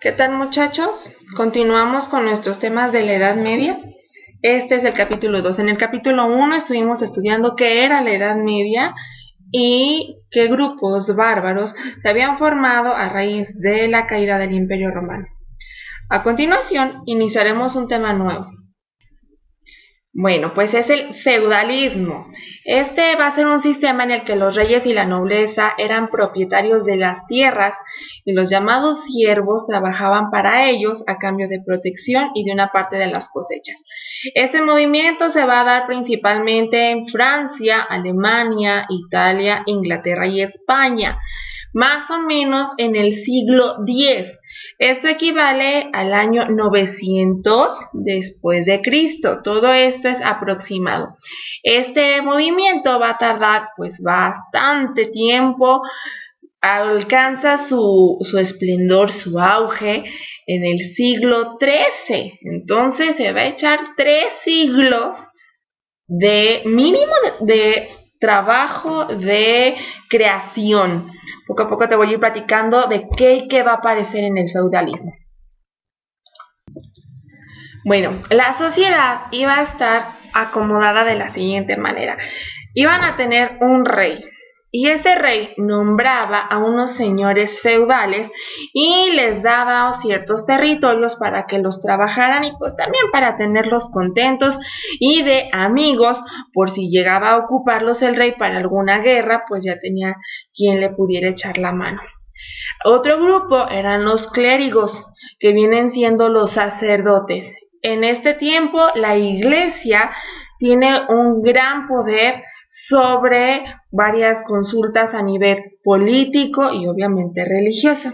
¿Qué tal, muchachos? Continuamos con nuestros temas de la Edad Media. Este es el capítulo 2. En el capítulo 1 estuvimos estudiando qué era la Edad Media y qué grupos bárbaros se habían formado a raíz de la caída del Imperio Romano. A continuación, iniciaremos un tema nuevo. Bueno, pues es el feudalismo. Este va a ser un sistema en el que los reyes y la nobleza eran propietarios de las tierras y los llamados siervos trabajaban para ellos a cambio de protección y de una parte de las cosechas. Este movimiento se va a dar principalmente en Francia, Alemania, Italia, Inglaterra y España, más o menos en el siglo X. Esto equivale al año 900 después de Cristo. Todo esto es aproximado. Este movimiento va a tardar pues bastante tiempo. Alcanza su esplendor, su auge en el siglo XIII. Entonces se va a echar 3 siglos de mínimo de trabajo, de creación. Poco a poco te voy a ir platicando de qué va a aparecer en el feudalismo. Bueno, la sociedad iba a estar acomodada de la siguiente manera. Iban a tener un rey, y ese rey nombraba a unos señores feudales y les daba ciertos territorios para que los trabajaran y pues también para tenerlos contentos y de amigos, por si llegaba a ocuparlos el rey para alguna guerra, pues ya tenía quien le pudiera echar la mano. Otro grupo eran los clérigos, que vienen siendo los sacerdotes. En este tiempo la iglesia tiene un gran poder sobre varias consultas a nivel político y obviamente religioso.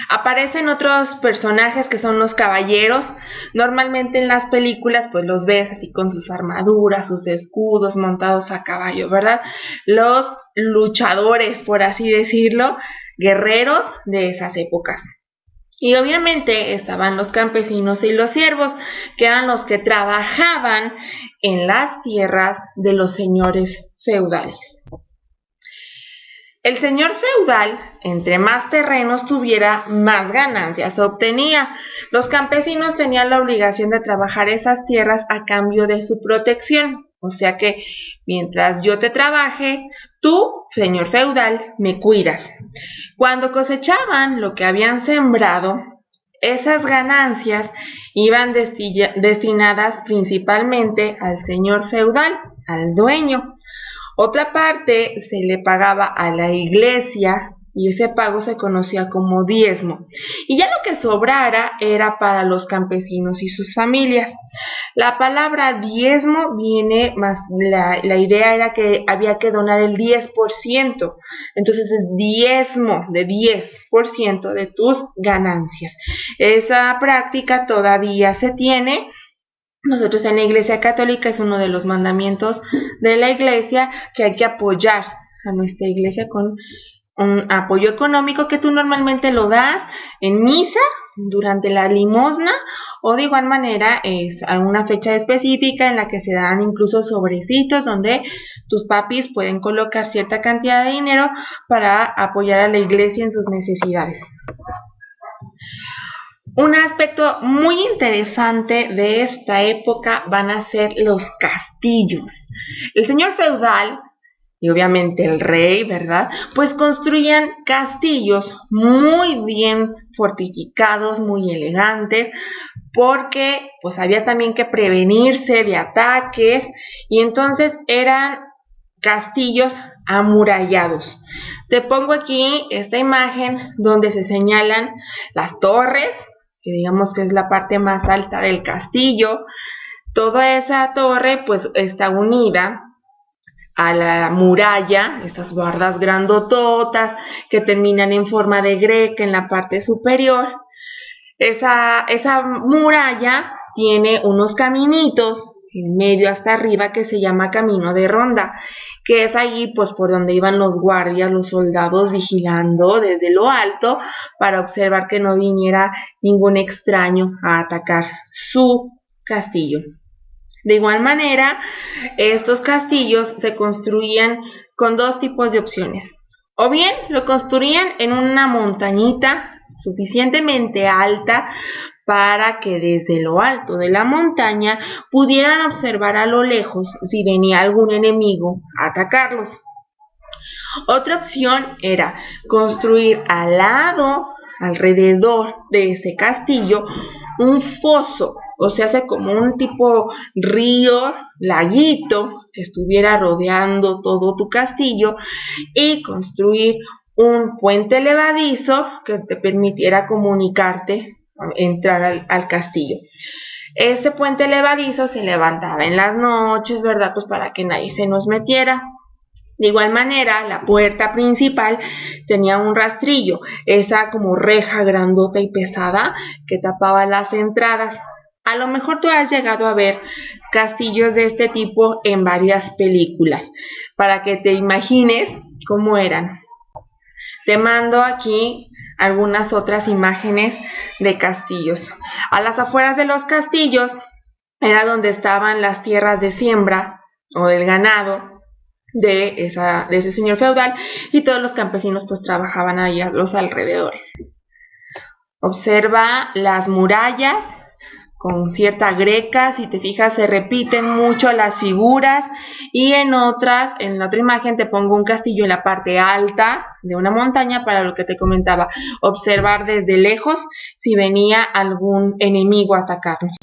Aparecen otros personajes que son los caballeros. Normalmente en las películas pues los ves así con sus armaduras, sus escudos, montados a caballo, ¿verdad? Los luchadores, por así decirlo, guerreros de esas épocas. Y obviamente estaban los campesinos y los siervos, que eran los que trabajaban en las tierras de los señores feudales. El señor feudal, entre más terrenos tuviera, más ganancias obtenía. Los campesinos tenían la obligación de trabajar esas tierras a cambio de su protección. O sea que, mientras yo te trabaje, tú, señor feudal, me cuidas. Cuando cosechaban lo que habían sembrado, esas ganancias iban destinadas principalmente al señor feudal, al dueño. Otra parte se le pagaba a la iglesia y ese pago se conocía como diezmo. Y ya lo que sobrara era para los campesinos y sus familias. La palabra diezmo viene más, la idea era que había que donar el 10%. Entonces es diezmo de 10% de tus ganancias. Esa práctica todavía se tiene. Nosotros en la Iglesia Católica es uno de los mandamientos de la Iglesia que hay que apoyar a nuestra Iglesia con un apoyo económico que tú normalmente lo das en misa, durante la limosna o de igual manera es alguna fecha específica en la que se dan incluso sobrecitos donde tus papis pueden colocar cierta cantidad de dinero para apoyar a la Iglesia en sus necesidades. Un aspecto muy interesante de esta época van a ser los castillos. El señor feudal y obviamente el rey, ¿verdad? Pues construían castillos muy bien fortificados, muy elegantes, porque pues había también que prevenirse de ataques y entonces eran castillos amurallados. Te pongo aquí esta imagen donde se señalan las torres, que digamos que es la parte más alta del castillo. Toda esa torre pues está unida a la muralla, estas bardas grandototas que terminan en forma de greca en la parte superior. Esa muralla tiene unos caminitos en medio hasta arriba que se llama camino de ronda, que es allí pues por donde iban los guardias, los soldados vigilando desde lo alto para observar que no viniera ningún extraño a atacar su castillo. De igual manera, estos castillos se construían con dos tipos de opciones. O bien lo construían en una montañita suficientemente alta para que desde lo alto de la montaña pudieran observar a lo lejos si venía algún enemigo a atacarlos. Otra opción era construir al lado, alrededor de ese castillo, un foso, o sea, como un tipo río, laguito, que estuviera rodeando todo tu castillo, y construir un puente levadizo que te permitiera comunicarte, entrar al castillo. Este puente levadizo se levantaba en las noches, ¿verdad? Pues para que nadie se nos metiera. De igual manera, la puerta principal tenía un rastrillo, esa como reja grandota y pesada que tapaba las entradas. A lo mejor tú has llegado a ver castillos de este tipo en varias películas, para que te imagines cómo eran. Te mando aquí algunas otras imágenes de castillos. A las afueras de los castillos era donde estaban las tierras de siembra o del ganado de ese señor feudal, y todos los campesinos pues trabajaban ahí a los alrededores. Observa las murallas con cierta greca, si te fijas se repiten mucho las figuras, y en la otra imagen te pongo un castillo en la parte alta de una montaña para lo que te comentaba, observar desde lejos si venía algún enemigo a atacarnos.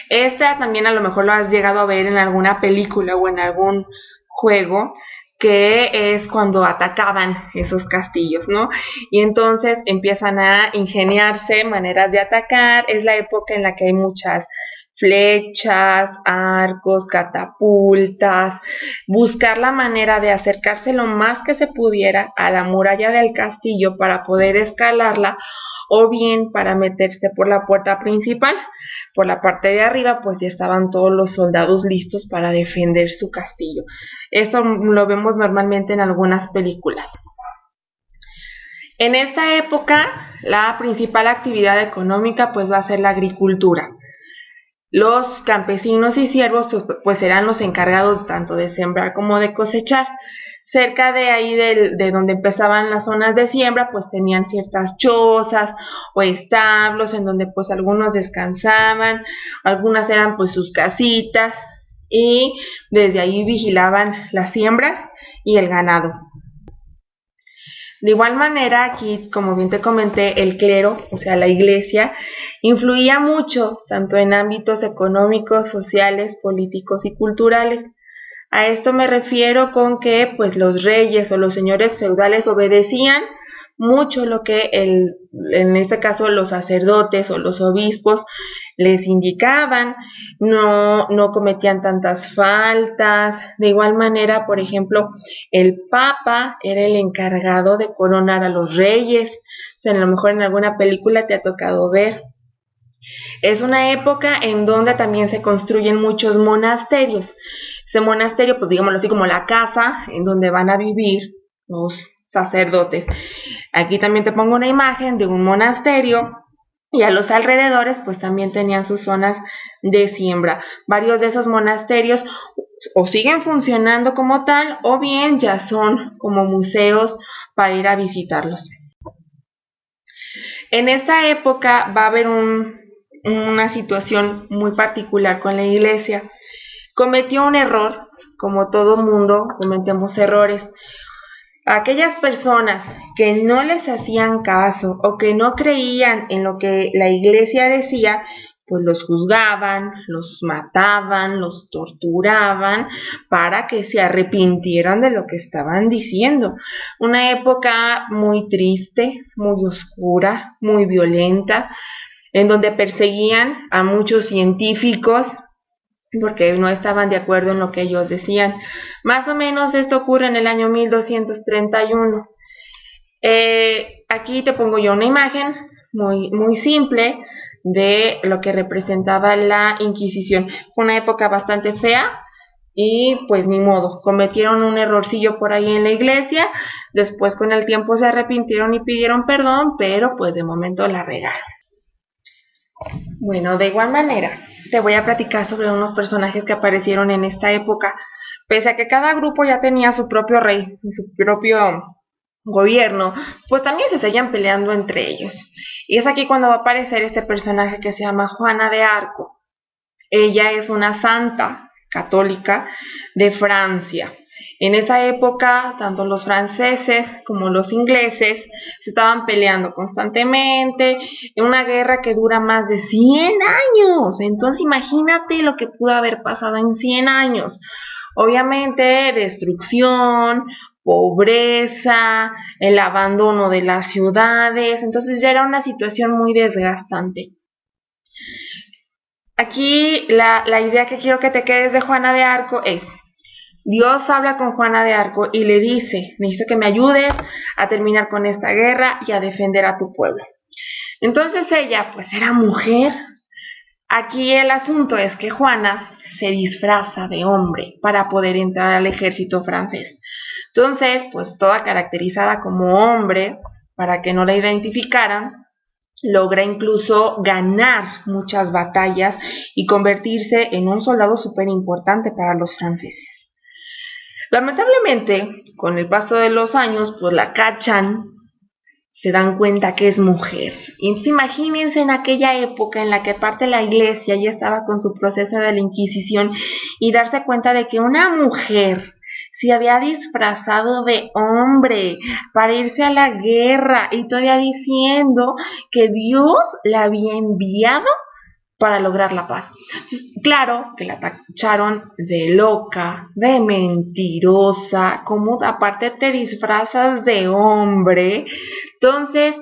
Esta también a lo mejor lo has llegado a ver en alguna película o en algún juego, que es cuando atacaban esos castillos, ¿no? Y entonces empiezan a ingeniarse maneras de atacar. Es la época en la que hay muchas flechas, arcos, catapultas, buscar la manera de acercarse lo más que se pudiera a la muralla del castillo para poder escalarla, o bien para meterse por la puerta principal. Por la parte de arriba pues ya estaban todos los soldados listos para defender su castillo. Esto lo vemos normalmente en algunas películas. En esta época la principal actividad económica pues va a ser la agricultura. Los campesinos y siervos pues serán los encargados tanto de sembrar como de cosechar. Cerca de ahí de donde empezaban las zonas de siembra pues tenían ciertas chozas o establos en donde pues algunos descansaban, algunas eran pues sus casitas, y desde ahí vigilaban las siembras y el ganado. De igual manera, aquí, como bien te comenté, el clero, o sea, la iglesia, influía mucho, tanto en ámbitos económicos, sociales, políticos y culturales. A esto me refiero con que, pues, los reyes o los señores feudales obedecían mucho lo que en este caso los sacerdotes o los obispos les indicaban, no cometían tantas faltas. De igual manera, por ejemplo, el Papa era el encargado de coronar a los reyes. O sea, a lo mejor en alguna película te ha tocado ver. Es una época en donde también se construyen muchos monasterios. Ese monasterio, pues digámoslo así, como la casa en donde van a vivir los sacerdotes. Aquí también te pongo una imagen de un monasterio, y a los alrededores pues también tenían sus zonas de siembra. Varios de esos monasterios o siguen funcionando como tal, o bien ya son como museos para ir a visitarlos. En esta época va a haber una situación muy particular con la iglesia. Cometió un error, como todo mundo cometemos errores. Aquellas personas que no les hacían caso o que no creían en lo que la iglesia decía, pues los juzgaban, los mataban, los torturaban para que se arrepintieran de lo que estaban diciendo. Una época muy triste, muy oscura, muy violenta, en donde perseguían a muchos científicos porque no estaban de acuerdo en lo que ellos decían. Más o menos esto ocurre en el año 1231. Aquí te pongo yo una imagen muy simple de lo que representaba la Inquisición. Fue una época bastante fea y pues ni modo, cometieron un errorcillo por ahí en la iglesia. Después con el tiempo se arrepintieron y pidieron perdón, pero pues de momento la regaron. Bueno, de igual manera, te voy a platicar sobre unos personajes que aparecieron en esta época. Pese a que cada grupo ya tenía su propio rey y su propio gobierno, pues también se seguían peleando entre ellos. Y es aquí cuando va a aparecer este personaje que se llama Juana de Arco. Ella es una santa católica de Francia. En esa época, tanto los franceses como los ingleses se estaban peleando constantemente en una guerra que dura más de 100 años. Entonces imagínate lo que pudo haber pasado en 100 años. Obviamente, destrucción, pobreza, el abandono de las ciudades. Entonces ya era una situación muy desgastante. Aquí la idea que quiero que te quedes de Juana de Arco es: Dios habla con Juana de Arco y le dice: necesito que me ayudes a terminar con esta guerra y a defender a tu pueblo. Entonces ella, pues era mujer. Aquí el asunto es que Juana se disfraza de hombre para poder entrar al ejército francés. Entonces, pues toda caracterizada como hombre, para que no la identificaran, logra incluso ganar muchas batallas y convertirse en un soldado súper importante para los franceses. Lamentablemente, con el paso de los años, pues la cachan, se dan cuenta que es mujer. Y entonces imagínense en aquella época en la que parte la iglesia ya estaba con su proceso de la Inquisición y darse cuenta de que una mujer se había disfrazado de hombre para irse a la guerra y todavía diciendo que Dios la había enviado para lograr la paz. Entonces, claro que la tacharon de loca, de mentirosa, como aparte te disfrazas de hombre. Entonces,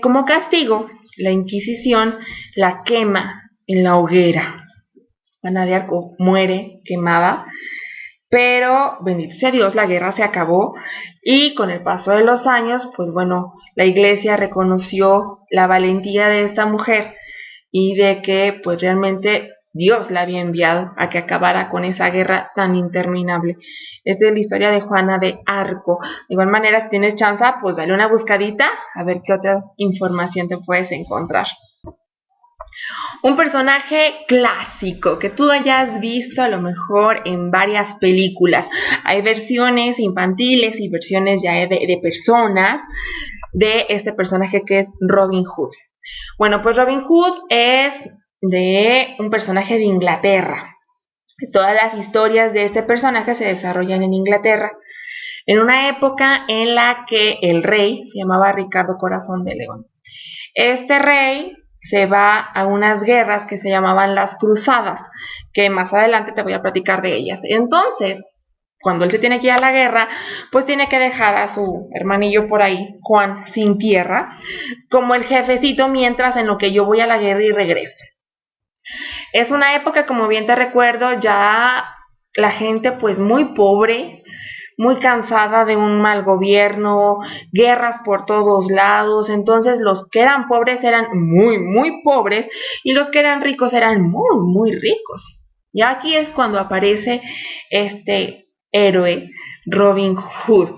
como castigo, la Inquisición la quema en la hoguera. Juana de Arco muere quemada, pero bendito sea Dios, la guerra se acabó y con el paso de los años, pues bueno, la iglesia reconoció la valentía de esta mujer y de que pues realmente Dios la había enviado a que acabara con esa guerra tan interminable. Esta es la historia de Juana de Arco. De igual manera, si tienes chance, pues dale una buscadita a ver qué otra información te puedes encontrar. Un personaje clásico que tú hayas visto a lo mejor en varias películas. Hay versiones infantiles y versiones ya de personas de este personaje que es Robin Hood. Bueno, pues Robin Hood es de un personaje de Inglaterra. Todas las historias de este personaje se desarrollan en Inglaterra, en una época en la que el rey se llamaba Ricardo Corazón de León. Este rey se va a unas guerras que se llamaban las Cruzadas, que más adelante te voy a platicar de ellas. Entonces, cuando él se tiene que ir a la guerra, pues tiene que dejar a su hermanillo por ahí, Juan, sin tierra, como el jefecito mientras en lo que yo voy a la guerra y regreso. Es una época, como bien te recuerdo, ya la gente pues muy pobre, muy cansada de un mal gobierno, guerras por todos lados. Entonces los que eran pobres eran muy, muy pobres y los que eran ricos eran muy, muy ricos. Y aquí es cuando aparece este héroe, Robin Hood,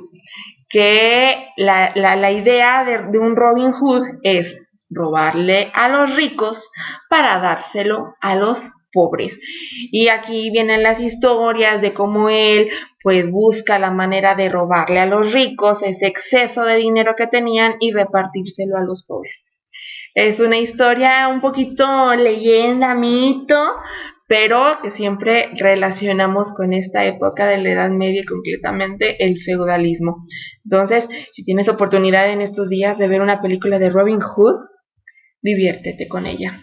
que la idea de un Robin Hood es robarle a los ricos para dárselo a los pobres. Y aquí vienen las historias de cómo él pues busca la manera de robarle a los ricos ese exceso de dinero que tenían y repartírselo a los pobres. Es una historia un poquito leyenda, mito, pero que siempre relacionamos con esta época de la Edad Media y concretamente el feudalismo. Entonces, si tienes oportunidad en estos días de ver una película de Robin Hood, diviértete con ella.